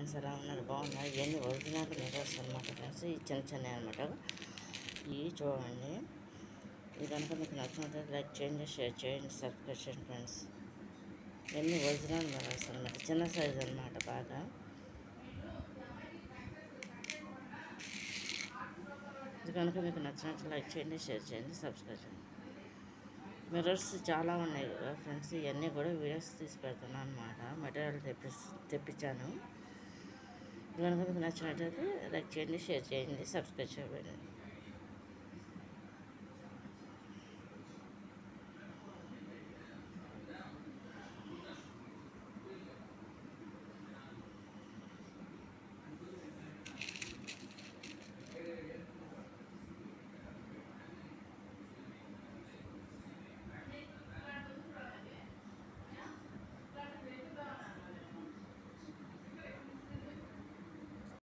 Friends, ఎలా ఉన్నారు? బాగున్నారు. ఇవన్నీ ఒరిజినల్ మిర్రర్స్ అనమాట ఫ్రెండ్స్. ఈ చిన్న చిన్నవి అనమాట. ఇవి చూడండి. ఇది కనుక మీకు నచ్చినట్లయితే లైక్ చేయండి, షేర్ చేయండి, సబ్స్క్రైబ్ చేయండి ఫ్రెండ్స్. ఇవన్నీ ఒరిజినల్ మిర్రర్స్ అనమాట. చిన్న సైజు అనమాట బాగా. ఇది కనుక మీకు నచ్చినట్లు లైక్ చేయండి, షేర్ చేయండి, సబ్స్క్రైబ్ చేయండి. మిర్రర్స్ చాలా ఉన్నాయి కదా ఫ్రెండ్స్. ఇవన్నీ కూడా వీడియోస్ తీసి పెడుతున్నాను అనమాట. మెటీరియల్ తెప్పించాను. కనుక మీకు నచ్చినట్లయితే లైక్ చేయండి, షేర్ చేయండి, సబ్స్క్రైబ్ చేయండి.